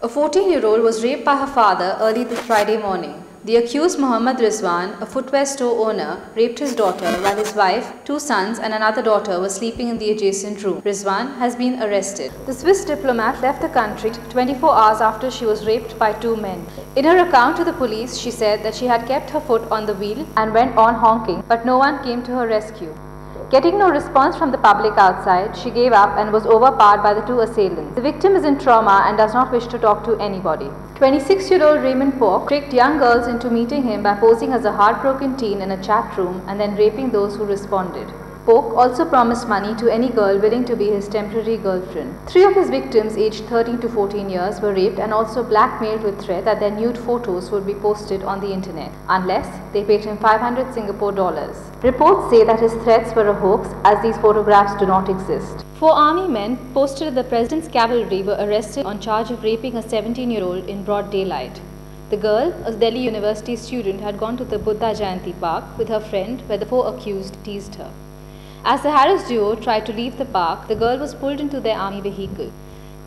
A 14-year-old was raped by her father early this Friday morning. The accused, Mohammad Rizwan, a footwear store owner, raped his daughter while his wife, two sons and another daughter were sleeping in the adjacent room. Rizwan has been arrested. The Swiss diplomat left the country 24 hours after she was raped by two men. In her account to the police, she said that she had kept her foot on the wheel and went on honking, but no one came to her rescue. Getting no response from the public outside, she gave up and was overpowered by the two assailants. The victim is in trauma and does not wish to talk to anybody. 26-year-old Raymond Polk tricked young girls into meeting him by posing as a heartbroken teen in a chat room and then raping those who responded. Polk also promised money to any girl willing to be his temporary girlfriend. Three of his victims, aged 13 to 14 years, were raped and also blackmailed with threat that their nude photos would be posted on the internet unless they paid him 500 Singapore dollars. Reports say that his threats were a hoax as these photographs do not exist. Four army men posted at the President's Cavalry were arrested on charge of raping a 17-year-old in broad daylight. The girl, a Delhi University student, had gone to the Buddha Jayanti Park with her friend where the four accused teased her. As the Harris duo tried to leave the park, the girl was pulled into their army vehicle.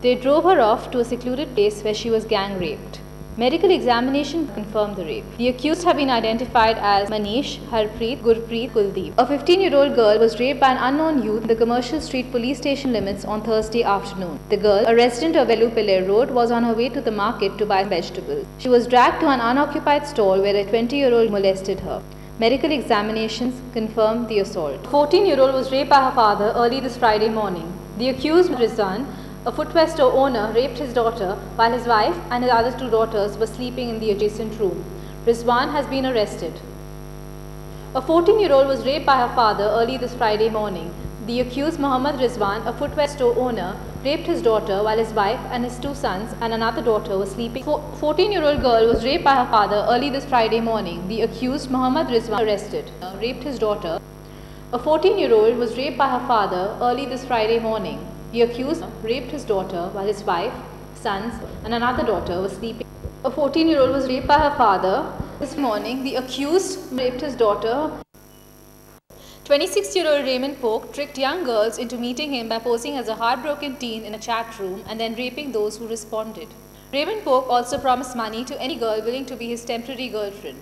They drove her off to a secluded place where she was gang raped. Medical examination confirmed the rape. The accused have been identified as Manish, Harpreet, Gurpreet, Kuldeep. A 15-year-old girl was raped by an unknown youth in the Commercial Street police station limits on Thursday afternoon. The girl, a resident of Velupille Road, was on her way to the market to buy vegetables. She was dragged to an unoccupied stall where a 20-year-old molested her. Medical examinations confirmed the assault. A 14-year-old was raped by her father early this Friday morning. The accused, Rizwan, a footwear store owner, raped his daughter while his wife and his other two daughters were sleeping in the adjacent room. Rizwan has been arrested. A 14-year-old was raped by her father early this Friday morning. The accused, Mohammad Rizwan, a footwear store owner, raped his daughter while his wife and his two sons and another daughter were sleeping. A 14-year-old girl was raped by her father early this Friday morning. The accused, Mohammad Rizwan, arrested, raped his daughter. A 14-year-old was raped by her father early this Friday morning. The accused raped his daughter while his wife, sons and another daughter were sleeping. A 14-year-old was raped by her father this morning. The accused raped his daughter. 26-year-old Raymond Polk tricked young girls into meeting him by posing as a heartbroken teen in a chat room and then raping those who responded. Raymond Polk also promised money to any girl willing to be his temporary girlfriend.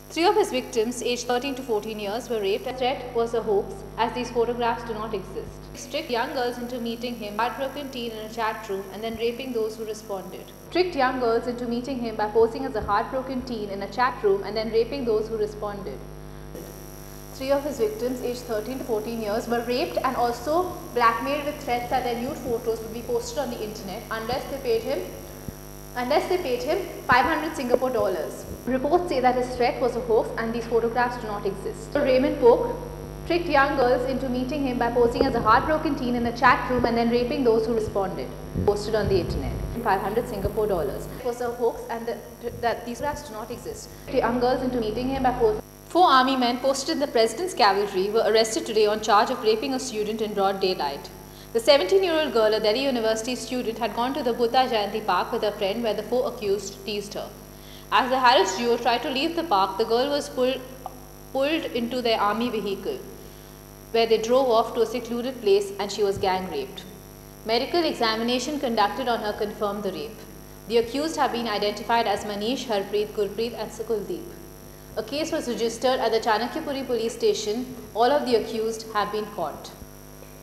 Three of his victims, aged 13 to 14 years, were raped. The threat was a hoax as these photographs do not exist. He tricked young girls into meeting him, heartbroken teen in a chat room and then raping those who responded. Tricked young girls into meeting him by posing as a heartbroken teen in a chat room and then raping those who responded. Three of his victims, aged 13 to 14 years, were raped and also blackmailed with threats that their nude photos would be posted on the internet unless they paid him 500 Singapore dollars. Reports say that his threat was a hoax and these photographs do not exist. Raymond Polk tricked young girls into meeting him by posing as a heartbroken teen in a chat room and then raping those who responded. Posted on the internet. 500 Singapore dollars. It was a hoax and that these photographs do not exist. Young girls into meeting him by posing. Four army men posted in the President's Cavalry were arrested today on charge of raping a student in broad daylight. The 17-year-old girl, a Delhi University student, had gone to the Buddha Jayanti Park with her friend where the four accused teased her. As the Harris duo tried to leave the park, the girl was pulled into their army vehicle where they drove off to a secluded place and she was gang raped. Medical examination conducted on her confirmed the rape. The accused have been identified as Manish, Harpreet, Gurpreet and Kuldeep. A case was registered at the Chanakyapuri police station. All of the accused have been caught.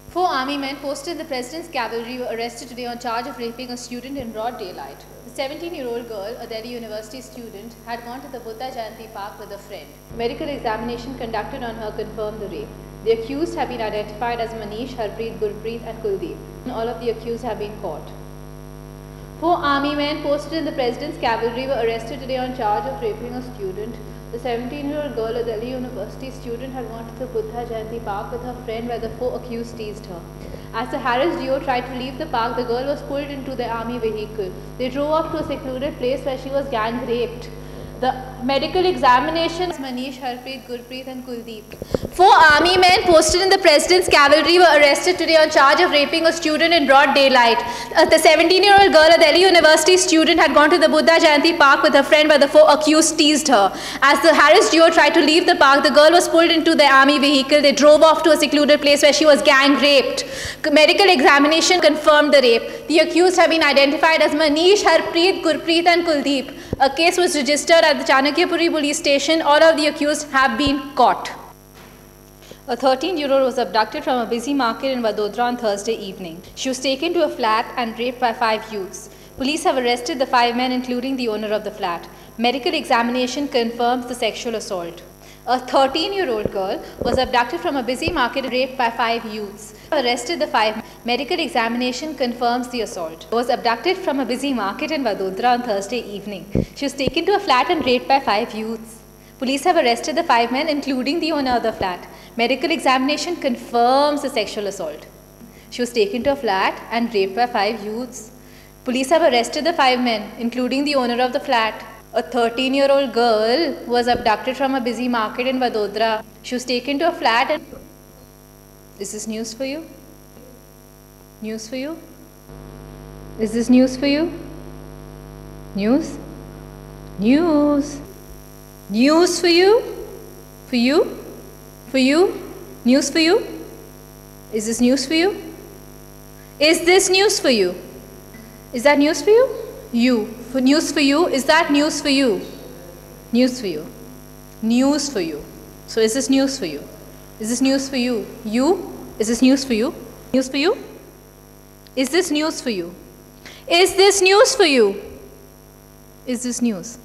Four army men posted in the President's Cavalry were arrested today on charge of raping a student in broad daylight. The 17-year-old girl, a Delhi University student, had gone to the Buddha Jayanti Park with a friend. Medical examination conducted on her confirmed the rape. The accused have been identified as Manish, Harpreet, Gurpreet and Kuldeep. All of the accused have been caught. Four army men posted in the President's Cavalry were arrested today on charge of raping a student. The 17-year-old girl, a Delhi University student, had gone to the Buddha Jayanti Park with her friend where the four accused teased her. As the Harris duo tried to leave the park, the girl was pulled into their army vehicle. They drove off to a secluded place where she was gang raped. The medical examination. Manish, Harpreet, Gurpreet and Kuldeep. 4 army men posted in the President's cavalry were arrested today on charge of raping a student in broad daylight. The 17-year-old girl, a Delhi University student, had gone to the Buddha Jayanti Park with her friend, but the 4 accused teased her. As the harassed duo tried to leave the park, the girl was pulled into the army vehicle. They drove off to a secluded place where she was gang raped. Medical examination confirmed the rape. The accused have been identified as Manish, Harpreet, Gurpreet and Kuldeep. A case was registered at the Chanakyapuri police station. All of the accused have been caught. A 13-year-old was abducted from a busy market in Vadodara on Thursday evening. She was taken to a flat and raped by 5 youths. Police have arrested the 5 men, including the owner of the flat. Medical examination confirms the sexual assault. A 13-year-old girl was abducted from a busy market and raped by 5 youths. Arrested the 5. Medical examination confirms the assault. Was abducted from a busy market in Vadodara on Thursday evening. She was taken to a flat and raped by 5 youths. Police have arrested the 5 men, including the owner of the flat. Medical examination confirms the sexual assault. She was taken to a flat and raped by 5 youths. Police have arrested the 5 men, including the owner of the flat. A 13-year-old girl was abducted from a busy market in Vadodara. She was taken to a flat and... Is this news for you? News for you? Is this news for you? News? News? News for you? For you? For you? News for you? Is this news for you? Is this news for you? Is that news for you? You. For news for you? Is that news for you? News for you. News for you. So is this news for you? Is this news for you? You? Is this news for you? News for you? Is this news for you? Is this news for you? Is this news?